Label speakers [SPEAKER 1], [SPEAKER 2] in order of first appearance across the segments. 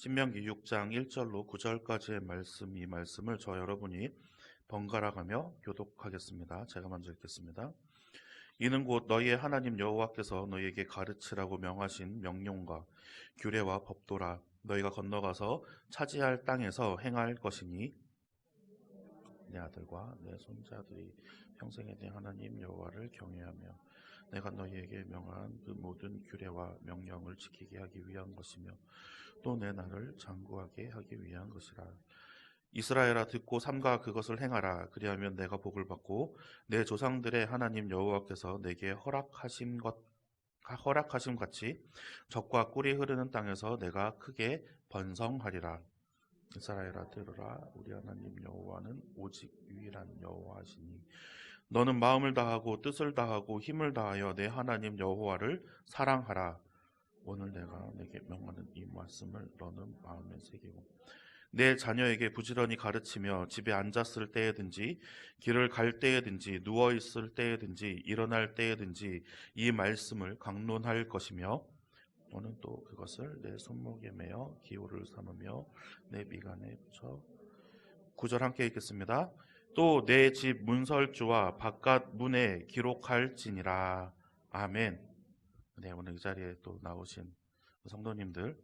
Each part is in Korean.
[SPEAKER 1] 신명기 6장 1절로 9절까지의 말씀, 이 말씀을 저 여러분이 번갈아 가며 교독하겠습니다. 제가 먼저 읽겠습니다. 이는 곧 너희의 하나님 여호와께서 너희에게 가르치라고 명하신 명령과 규례와 법도라. 너희가 건너가서 차지할 땅에서 행할 것이니 내 아들과 내 손자들이 평생에 내 하나님 여호와를 경외하며 내가 너희에게 명한 그 모든 규례와 명령을 지키게 하기 위한 것이며 또 내 나를 장구하게 하기 위한 것이라. 이스라엘아, 듣고 삼가 그것을 행하라. 그리하면 내가 복을 받고 내 조상들의 하나님 여호와께서 내게 허락하심 같이 적과 꿀이 흐르는 땅에서 내가 크게 번성하리라. 이스라엘아, 들으라. 우리 하나님 여호와는 오직 유일한 여호와시니 너는 마음을 다하고 뜻을 다하고 힘을 다하여 내 하나님 여호와를 사랑하라. 오늘 내가 내게 명하는 이 말씀을 너는 마음에 새기고 내 자녀에게 부지런히 가르치며 집에 앉았을 때에든지 길을 갈 때에든지 누워있을 때에든지 일어날 때에든지 이 말씀을 강론할 것이며 너는 또 그것을 내 손목에 매어 기호를 삼으며 내 미간에 붙여. 9절 함께 읽겠습니다. 또 내 집 문설주와 바깥 문에 기록할지니라. 아멘. 네, 오늘 이 자리에 또 나오신 성도님들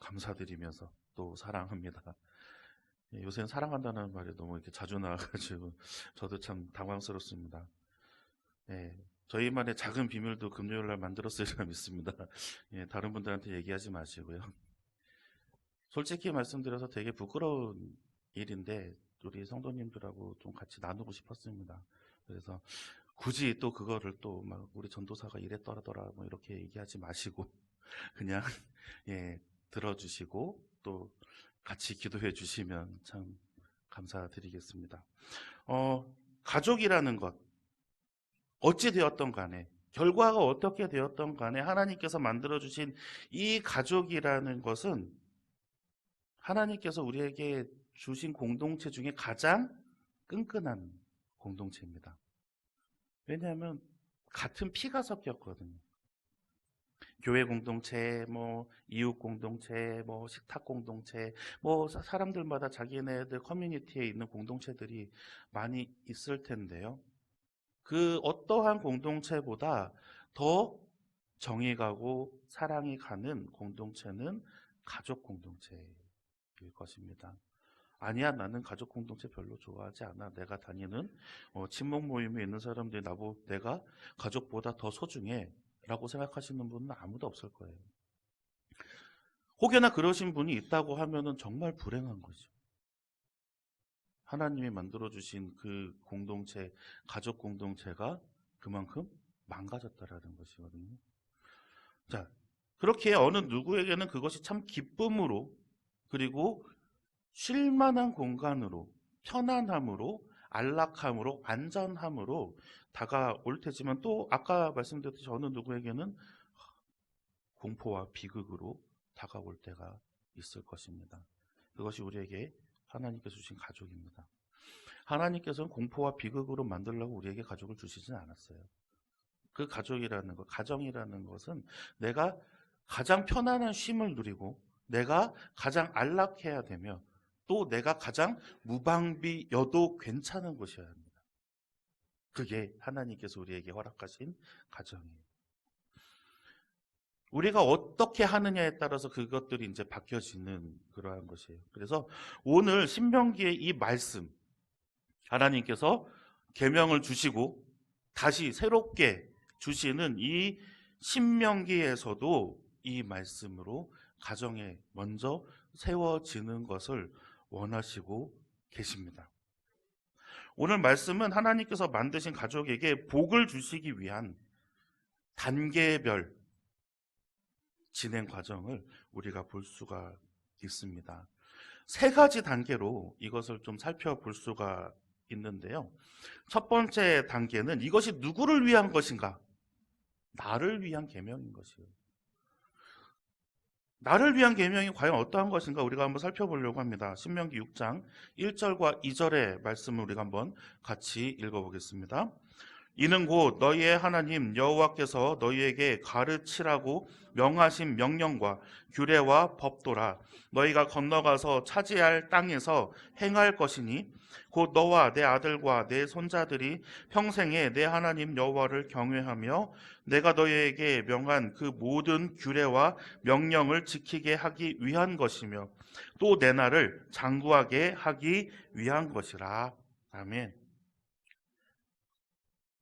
[SPEAKER 1] 감사드리면서 또 사랑합니다. 요새는 사랑한다는 말이 너무 이렇게 자주 나와가지고 저도 참 당황스럽습니다. 저희만의 작은 비밀도 금요일날 만들었으리라 믿습니다. 다른 분들한테 얘기하지 마시고요. 솔직히 말씀드려서 되게 부끄러운 일인데 우리 성도님들하고 좀 같이 나누고 싶었습니다. 그래서 굳이 또 그거를 또 막 우리 전도사가 이랬더라더라 뭐 이렇게 얘기하지 마시고 그냥 들어주시고 또 같이 기도해 주시면 참 감사드리겠습니다. 가족이라는 것 어찌 되었던 간에 결과가 어떻게 되었던 간에 하나님께서 만들어주신 이 가족이라는 것은 하나님께서 우리에게 주신 공동체 중에 가장 끈끈한 공동체입니다. 왜냐하면 같은 피가 섞였거든요. 교회 공동체, 이웃 공동체, 식탁 공동체, 사람들마다 자기네들 커뮤니티에 있는 공동체들이 많이 있을 텐데요. 그 어떠한 공동체보다 더 정이 가고 사랑이 가는 공동체는 가족 공동체일 것입니다. 아니야, 나는 가족 공동체 별로 좋아하지 않아. 내가 다니는 친목 모임에 있는 사람들이 내가 가족보다 더 소중해 라고 생각하시는 분은 아무도 없을 거예요. 혹여나 그러신 분이 있다고 하면은 정말 불행한 거죠. 하나님이 만들어주신 그 공동체, 가족 공동체가 그만큼 망가졌다라는 것이거든요. 자, 그렇게 어느 누구에게는 그것이 참 기쁨으로 그리고 쉴만한 공간으로 편안함으로 안락함으로 안전함으로 다가올 테지만 또 아까 말씀드렸듯이 어느 누구에게는 공포와 비극으로 다가올 때가 있을 것입니다. 그것이 우리에게 하나님께서 주신 가족입니다. 하나님께서는 공포와 비극으로 만들려고 우리에게 가족을 주시진 않았어요. 그 가족이라는 것, 가정이라는 것은 내가 가장 편안한 쉼을 누리고 내가 가장 안락해야 되며 또 내가 가장 무방비여도 괜찮은 곳이어야 합니다. 그게 하나님께서 우리에게 허락하신 가정이에요. 우리가 어떻게 하느냐에 따라서 그것들이 이제 바뀌어지는 그러한 것이에요. 그래서 오늘 신명기의 이 말씀, 하나님께서 계명을 주시고 다시 새롭게 주시는 이 신명기에서도 이 말씀으로 가정에 먼저 세워지는 것을 원하시고 계십니다. 오늘 말씀은 하나님께서 만드신 가족에게 복을 주시기 위한 단계별 진행 과정을 우리가 볼 수가 있습니다. 세 가지 단계로 이것을 좀 살펴볼 수가 있는데요. 첫 번째 단계는 이것이 누구를 위한 것인가? 나를 위한 계명인 것이에요. 나를 위한 계명이 과연 어떠한 것인가 우리가 한번 살펴보려고 합니다. 신명기 6장 1절과 2절의 말씀을 우리가 한번 같이 읽어보겠습니다. 이는 곧 너희의 하나님 여호와께서 너희에게 가르치라고 명하신 명령과 규례와 법도라. 너희가 건너가서 차지할 땅에서 행할 것이니 곧 너와 내 아들과 내 손자들이 평생에 내 하나님 여호와를 경외하며 내가 너희에게 명한 그 모든 규례와 명령을 지키게 하기 위한 것이며 또 내 날을 장구하게 하기 위한 것이라. 아멘.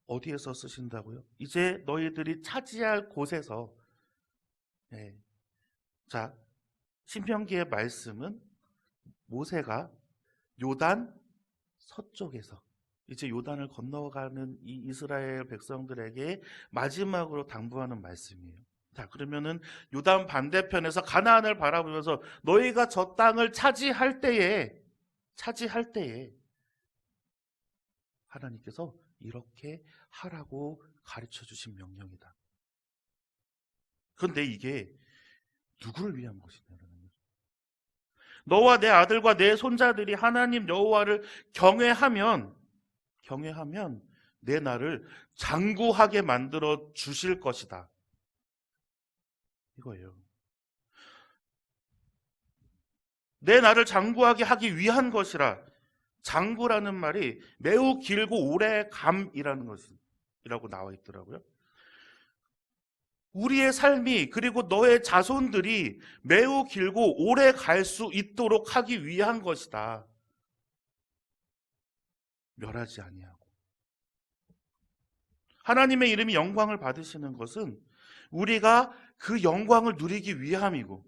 [SPEAKER 1] 어디에서 쓰신다고요? 이제 너희들이 차지할 곳에서. 네. 자, 신명기의 말씀은 모세가 요단 서쪽에서 이제 요단을 건너가는 이 이스라엘 백성들에게 마지막으로 당부하는 말씀이에요. 자, 그러면은 요단 반대편에서 가나안을 바라보면서 너희가 저 땅을 차지할 때에 하나님께서 이렇게 하라고 가르쳐 주신 명령이다. 그런데 이게 누구를 위한 것이냐는 거죠. 너와 내 아들과 내 손자들이 하나님 여호와를 경외하면 내 나를 장구하게 만들어 주실 것이다. 이거예요. 내 나를 장구하게 하기 위한 것이라. 장구라는 말이 매우 길고 오래 감이라는 것이라고 나와 있더라고요. 우리의 삶이 그리고 너의 자손들이 매우 길고 오래 갈 수 있도록 하기 위한 것이다. 멸하지 아니하고. 하나님의 이름이 영광을 받으시는 것은 우리가 그 영광을 누리기 위함이고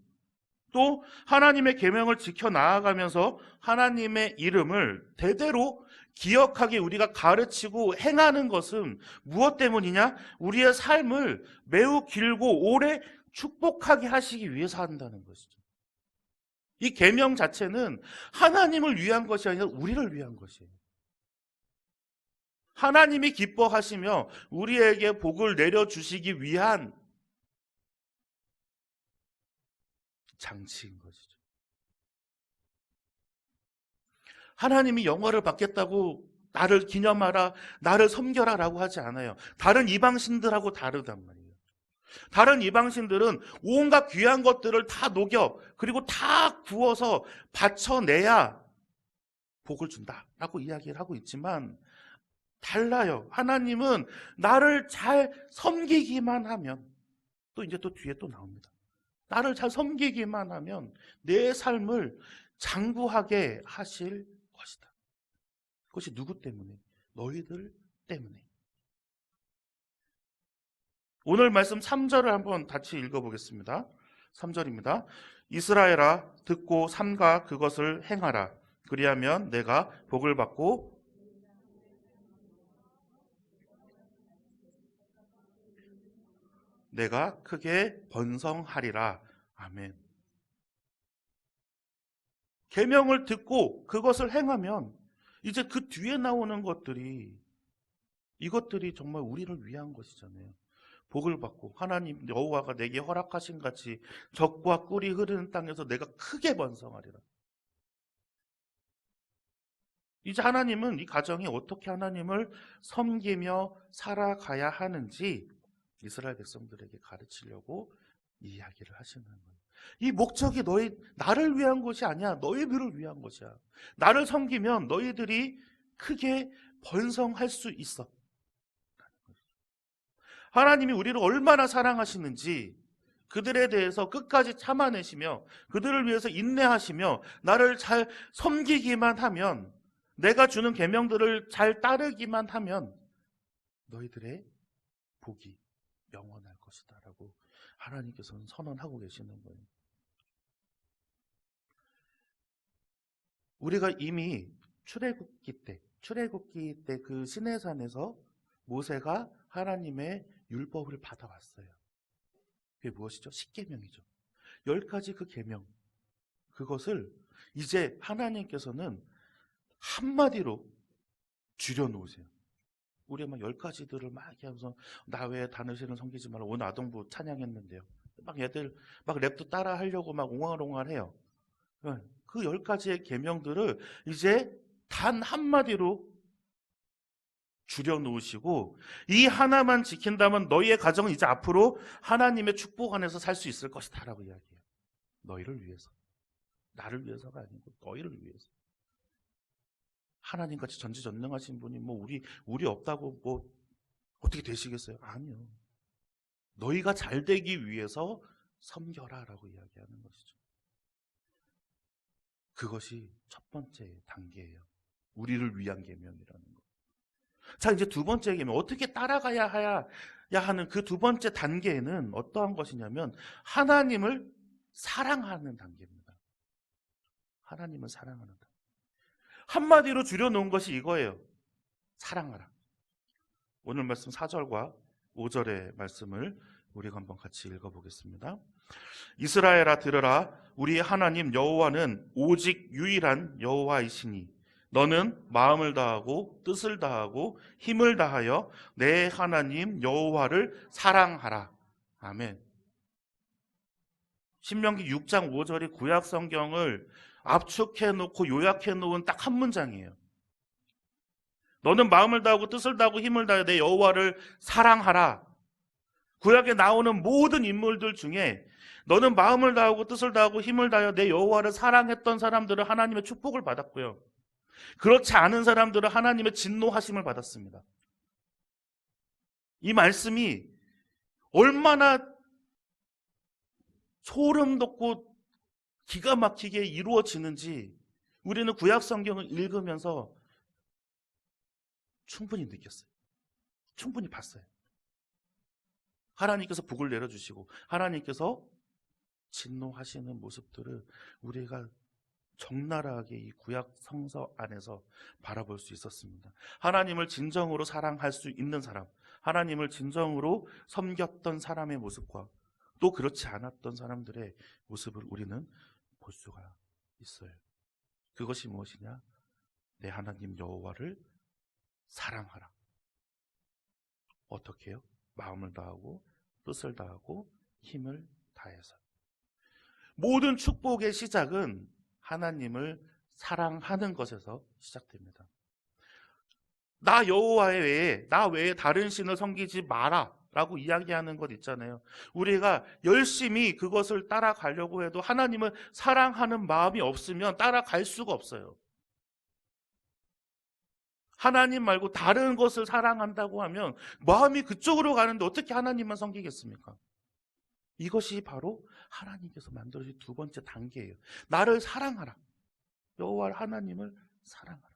[SPEAKER 1] 또 하나님의 계명을 지켜 나아가면서 하나님의 이름을 대대로 기억하게 우리가 가르치고 행하는 것은 무엇 때문이냐? 우리의 삶을 매우 길고 오래 축복하게 하시기 위해서 한다는 것이죠. 이 계명 자체는 하나님을 위한 것이 아니라 우리를 위한 것이에요. 하나님이 기뻐하시며 우리에게 복을 내려주시기 위한 장치인 것이죠. 하나님이 영화를 받겠다고 나를 기념하라, 나를 섬겨라 라고 하지 않아요. 다른 이방신들하고 다르단 말이에요. 다른 이방신들은 온갖 귀한 것들을 다 녹여 그리고 다 구워서 바쳐내야 복을 준다라고 이야기를 하고 있지만 달라요. 하나님은 나를 잘 섬기기만 하면 또 이제 또 뒤에 또 나옵니다. 나를 잘 섬기기만 하면 내 삶을 장구하게 하실 것이다. 그것이 누구 때문에? 너희들 때문에. 오늘 말씀 3절을 한번 같이 읽어보겠습니다. 3절입니다. 이스라엘아 듣고 삼가 그것을 행하라. 그리하면 내가 복을 받고 내가 크게 번성하리라. 아멘. 계명을 듣고 그것을 행하면 이제 그 뒤에 나오는 것들이 이것들이 정말 우리를 위한 것이잖아요. 복을 받고 하나님 여호와가 내게 허락하신 같이 젖과 꿀이 흐르는 땅에서 내가 크게 번성하리라. 이제 하나님은 이 가정이 어떻게 하나님을 섬기며 살아가야 하는지 이스라엘 백성들에게 가르치려고 이야기를 하시는 거예요. 이 목적이 나를 위한 것이 아니야. 너희들을 위한 것이야. 나를 섬기면 너희들이 크게 번성할 수 있어. 하나님이 우리를 얼마나 사랑하시는지 그들에 대해서 끝까지 참아내시며 그들을 위해서 인내하시며 나를 잘 섬기기만 하면 내가 주는 계명들을 잘 따르기만 하면 너희들의 복이 영원할 것이다 라고 하나님께서는 선언하고 계시는 거예요. 우리가 이미 출애굽기 때 그 시내산에서 모세가 하나님의 율법을 받아왔어요. 그게 무엇이죠? 십계명이죠. 10가지 그 계명, 그것을 이제 하나님께서는 한마디로 줄여놓으세요. 우리 막 10가지들을 막 하면서 나 외에 다른 신을 섬기지 말라. 오늘 아동부 찬양했는데요. 막 애들 막 랩도 따라 하려고 막 옹알옹알해요. 그 10가지의 계명들을 이제 단 한마디로 줄여놓으시고 이 하나만 지킨다면 너희의 가정은 이제 앞으로 하나님의 축복 안에서 살 수 있을 것이다 라고 이야기해요. 너희를 위해서. 나를 위해서가 아니고 너희를 위해서. 하나님같이 전지전능하신 분이 뭐 우리 없다고 뭐 어떻게 되시겠어요? 아니요. 너희가 잘 되기 위해서 섬겨라 라고 이야기하는 것이죠. 그것이 첫 번째 단계예요. 우리를 위한 계명이라는 것. 자, 이제 두 번째 계명, 어떻게 따라가야 하는 그 두 번째 단계는 어떠한 것이냐면 하나님을 사랑하는 단계입니다. 하나님을 사랑하는 단계. 한마디로 줄여놓은 것이 이거예요. 사랑하라. 오늘 말씀 4절과 5절의 말씀을 우리가 한번 같이 읽어보겠습니다. 이스라엘아 들으라. 우리 하나님 여호와는 오직 유일한 여호와이시니 너는 마음을 다하고 뜻을 다하고 힘을 다하여 내 하나님 여호와를 사랑하라. 아멘. 신명기 6장 5절이 구약 성경을 압축해 놓고 요약해 놓은 딱 한 문장이에요. 너는 마음을 다하고 뜻을 다하고 힘을 다하여 내 여호와를 사랑하라. 구약에 나오는 모든 인물들 중에 너는 마음을 다하고 뜻을 다하고 힘을 다하여 내 여호와를 사랑했던 사람들은 하나님의 축복을 받았고요. 그렇지 않은 사람들은 하나님의 진노하심을 받았습니다. 이 말씀이 얼마나 소름 돋고 기가 막히게 이루어지는지 우리는 구약 성경을 읽으면서 충분히 느꼈어요. 충분히 봤어요. 하나님께서 복을 내려주시고 하나님께서 진노하시는 모습들을 우리가 적나라하게 이 구약 성서 안에서 바라볼 수 있었습니다. 하나님을 진정으로 사랑할 수 있는 사람, 하나님을 진정으로 섬겼던 사람의 모습과 또 그렇지 않았던 사람들의 모습을 우리는 볼 수가 있어요. 그것이 무엇이냐? 내 하나님 여호와를 사랑하라. 어떻게 해요? 마음을 다하고 뜻을 다하고 힘을 다해서. 모든 축복의 시작은 하나님을 사랑하는 것에서 시작됩니다. 나 여호와 외에 나 외에 다른 신을 섬기지 마라 라고 이야기하는 것 있잖아요. 우리가 열심히 그것을 따라가려고 해도 하나님을 사랑하는 마음이 없으면 따라갈 수가 없어요. 하나님 말고 다른 것을 사랑한다고 하면 마음이 그쪽으로 가는데 어떻게 하나님만 섬기겠습니까? 이것이 바로 하나님께서 만들어진 두 번째 단계예요. 나를 사랑하라. 여호와 하나님을 사랑하라.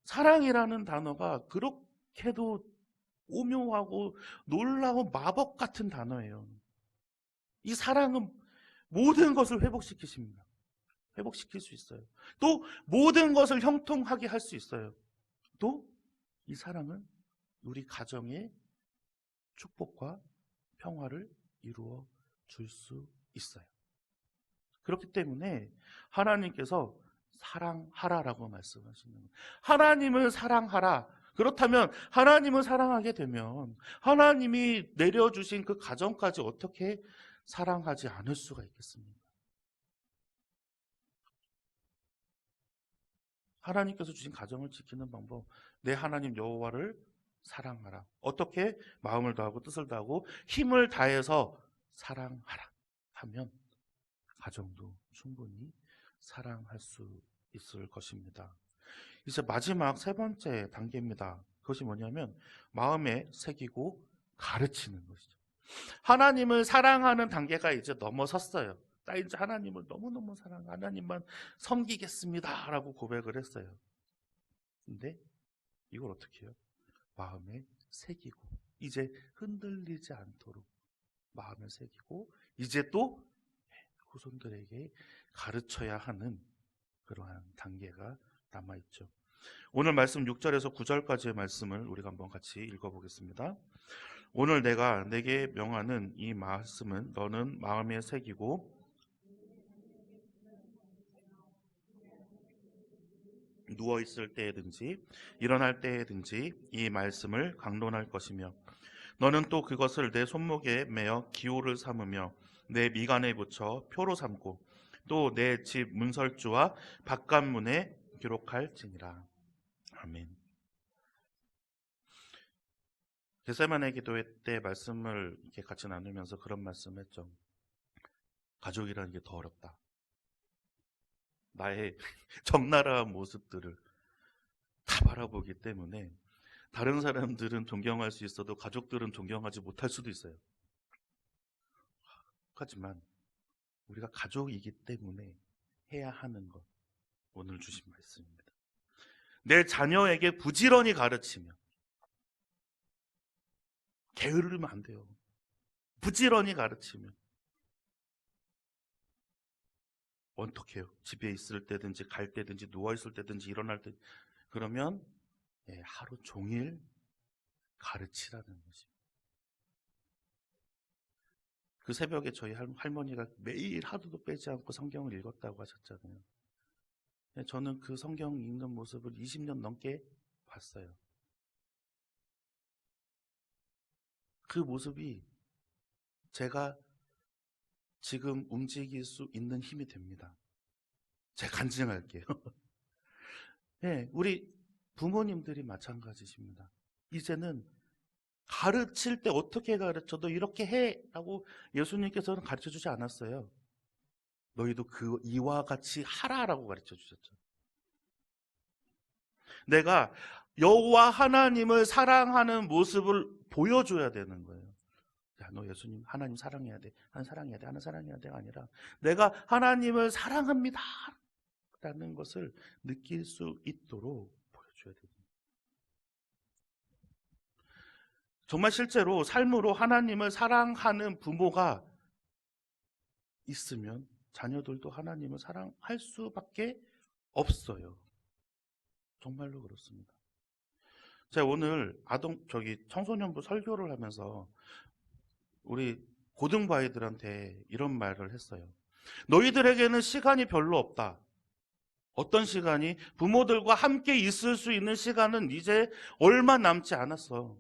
[SPEAKER 1] 사랑이라는 단어가 그렇게도 오묘하고 놀라운 마법 같은 단어예요. 이 사랑은 모든 것을 회복시키십니다. 회복시킬 수 있어요. 또 모든 것을 형통하게 할 수 있어요. 또 이 사랑은 우리 가정의 축복과 평화를 이루어 줄 수 있어요. 그렇기 때문에 하나님께서 사랑하라라고 말씀하시는 거예요. 하나님을 사랑하라. 그렇다면 하나님을 사랑하게 되면 하나님이 내려주신 그 가정까지 어떻게 사랑하지 않을 수가 있겠습니까? 하나님께서 주신 가정을 지키는 방법, 내 하나님 여호와를 사랑하라. 어떻게? 마음을 다하고 뜻을 다하고 힘을 다해서 사랑하라 하면 가정도 충분히 사랑할 수 있을 것입니다. 이제 마지막 세 번째 단계입니다. 그것이 뭐냐면 마음에 새기고 가르치는 것이죠. 하나님을 사랑하는 단계가 이제 넘어섰어요. 나 이제 하나님을 너무너무 사랑하고 하나님만 섬기겠습니다 라고 고백을 했어요. 근데 이걸 어떻게 해요? 마음에 새기고 이제 흔들리지 않도록 마음에 새기고 이제 또 후손들에게 가르쳐야 하는 그러한 단계가 남아있죠. 오늘 말씀 6절에서 9절까지의 말씀을 우리가 한번 같이 읽어보겠습니다. 오늘 내가 내게 명하는 이 말씀은 너는 마음에 새기고 누워있을 때에든지 일어날 때에든지 이 말씀을 강론할 것이며 너는 또 그것을 내 손목에 매어 기호를 삼으며 내 미간에 붙여 표로 삼고 또 내 집 문설주와 바깥문에 기록할지니라. 아멘. 겟세마네 기도회 때 말씀을 이렇게 같이 나누면서 그런 말씀했죠. 가족이라는 게 더 어렵다. 나의 적나라한 모습들을 다 바라보기 때문에 다른 사람들은 존경할 수 있어도 가족들은 존경하지 못할 수도 있어요. 하지만 우리가 가족이기 때문에 해야 하는 것, 오늘 주신 말씀입니다. 내 자녀에게 부지런히 가르치며, 게으르면 안 돼요. 부지런히 가르치며. 어떻게 해요? 집에 있을 때든지 갈 때든지 누워있을 때든지 일어날 때, 그러면 하루 종일 가르치라는 것입니다. 그 새벽에 저희 할머니가 매일 하루도 빼지 않고 성경을 읽었다고 하셨잖아요. 저는 그 성경 읽는 모습을 20년 넘게 봤어요. 그 모습이 제가 지금 움직일 수 있는 힘이 됩니다. 제가 간증할게요. 네, 우리 부모님들이 마찬가지십니다. 이제는 가르칠 때 어떻게 가르쳐도 이렇게 해 라고 예수님께서는 가르쳐 주지 않았어요. 너희도 이와 같이 하라라고 가르쳐 주셨죠. 내가 여호와 하나님을 사랑하는 모습을 보여줘야 되는 거예요. 야, 너 예수님 하나님 사랑해야 돼. 하나님 사랑해야 돼. 하나님 사랑해야 돼가 아니라 내가 하나님을 사랑합니다 라는 것을 느낄 수 있도록 보여줘야 됩니다. 정말 실제로 삶으로 하나님을 사랑하는 부모가 있으면 자녀들도 하나님을 사랑할 수밖에 없어요. 정말로 그렇습니다. 제가 오늘 청소년부 설교를 하면서 우리 고등부 아이들한테 이런 말을 했어요. 너희들에게는 시간이 별로 없다. 어떤 시간이? 부모들과 함께 있을 수 있는 시간은 이제 얼마 남지 않았어.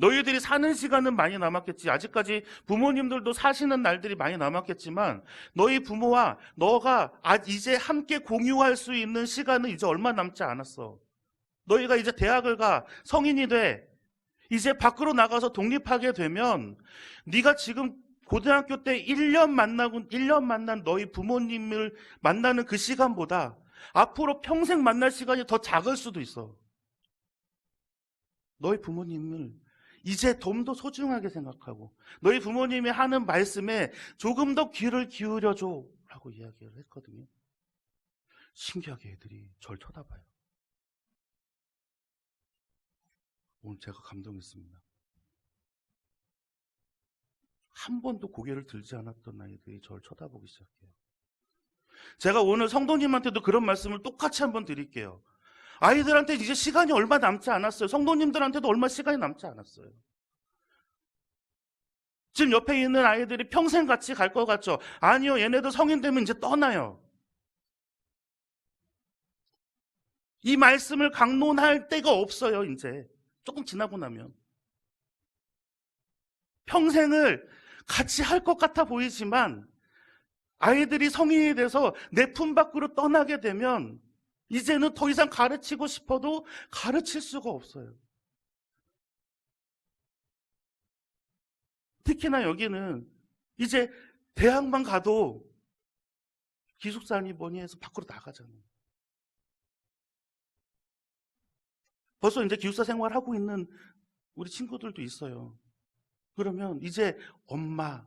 [SPEAKER 1] 너희들이 사는 시간은 많이 남았겠지. 아직까지 부모님들도 사시는 날들이 많이 남았겠지만 너희 부모와 너가 이제 함께 공유할 수 있는 시간은 이제 얼마 남지 않았어. 너희가 이제 대학을 가, 성인이 돼. 이제 밖으로 나가서 독립하게 되면 네가 지금 고등학교 때 1년 만난 너희 부모님을 만나는 그 시간보다 앞으로 평생 만날 시간이 더 작을 수도 있어. 너희 부모님을 이제 좀 더 소중하게 생각하고 너희 부모님이 하는 말씀에 조금 더 귀를 기울여줘 라고 이야기를 했거든요. 신기하게 애들이 절 쳐다봐요. 오늘 제가 감동했습니다. 한 번도 고개를 들지 않았던 아이들이 저를 쳐다보기 시작해요. 제가 오늘 성도님한테도 그런 말씀을 똑같이 한번 드릴게요. 아이들한테 이제 시간이 얼마 남지 않았어요. 성도님들한테도 얼마 시간이 남지 않았어요. 지금 옆에 있는 아이들이 평생 같이 갈 것 같죠? 아니요, 얘네들 성인 되면 이제 떠나요. 이 말씀을 강론할 때가 없어요, 이제. 조금 지나고 나면. 평생을 같이 할 것 같아 보이지만 아이들이 성인이 돼서 내 품 밖으로 떠나게 되면 이제는 더 이상 가르치고 싶어도 가르칠 수가 없어요. 특히나 여기는 이제 대학만 가도 기숙사니 뭐니 해서 밖으로 나가잖아요. 벌써 이제 기숙사 생활하고 있는 우리 친구들도 있어요. 그러면 이제 엄마에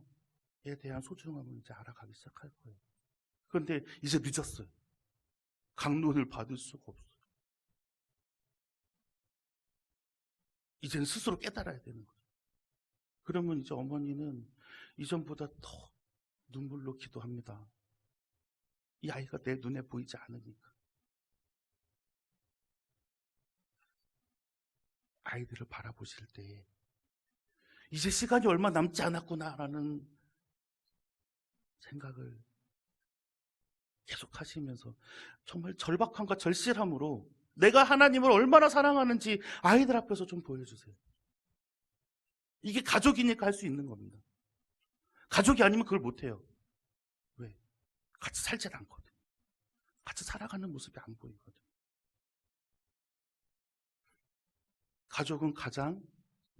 [SPEAKER 1] 대한 소중함을 이제 알아가기 시작할 거예요. 그런데 이제 늦었어요. 강론을 받을 수가 없어요. 이제는 스스로 깨달아야 되는 거예요. 그러면 이제 어머니는 이전보다 더 눈물로 기도합니다. 이 아이가 내 눈에 보이지 않으니까. 아이들을 바라보실 때 이제 시간이 얼마 남지 않았구나라는 생각을 계속 하시면서 정말 절박함과 절실함으로 내가 하나님을 얼마나 사랑하는지 아이들 앞에서 좀 보여주세요. 이게 가족이니까 할 수 있는 겁니다. 가족이 아니면 그걸 못해요. 왜? 같이 살질 않거든. 같이 살아가는 모습이 안 보이거든. 가족은 가장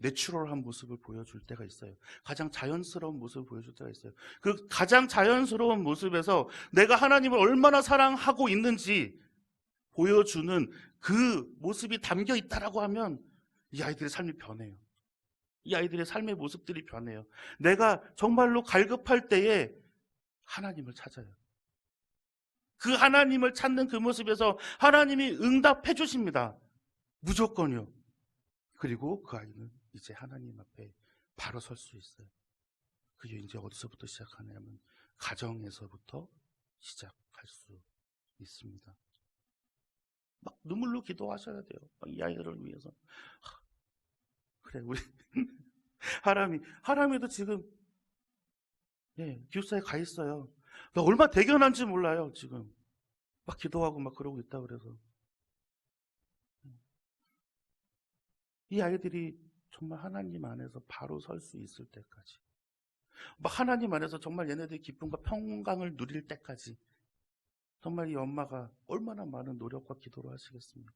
[SPEAKER 1] 내추럴한 모습을 보여줄 때가 있어요. 가장 자연스러운 모습을 보여줄 때가 있어요. 그 가장 자연스러운 모습에서 내가 하나님을 얼마나 사랑하고 있는지 보여주는 그 모습이 담겨 있다라고 하면 이 아이들의 삶이 변해요. 이 아이들의 삶의 모습들이 변해요. 내가 정말로 갈급할 때에 하나님을 찾아요. 그 하나님을 찾는 그 모습에서 하나님이 응답해 주십니다. 무조건요. 그리고 그 아이는 이제 하나님 앞에 바로 설 수 있어요. 그게 이제 어디서부터 시작하냐면 가정에서부터 시작할 수 있습니다. 막 눈물로 기도하셔야 돼요. 이 아이들을 위해서. 그래, 우리 하람이도 지금 기숙사에 가 있어요. 나 얼마 대견한지 몰라요. 지금 막 기도하고 막 그러고 있다 그래서 이 아이들이 정말 하나님 안에서 바로 설 수 있을 때까지, 막 하나님 안에서 정말 얘네들이 기쁨과 평강을 누릴 때까지 정말 이 엄마가 얼마나 많은 노력과 기도를 하시겠습니까?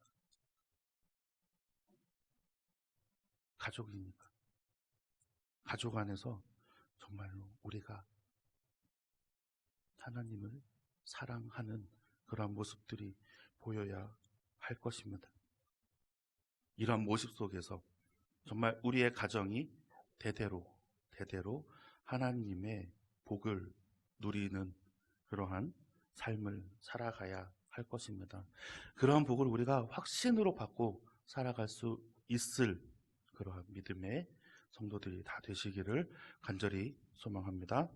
[SPEAKER 1] 가족이니까. 가족 안에서 정말로 우리가 하나님을 사랑하는 그런 모습들이 보여야 할 것입니다. 이런 모습 속에서 정말 우리의 가정이 대대로 하나님의 복을 누리는 그러한 삶을 살아가야 할 것입니다. 그러한 복을 우리가 확신으로 받고 살아갈 수 있을 그러한 믿음의 성도들이 다 되시기를 간절히 소망합니다.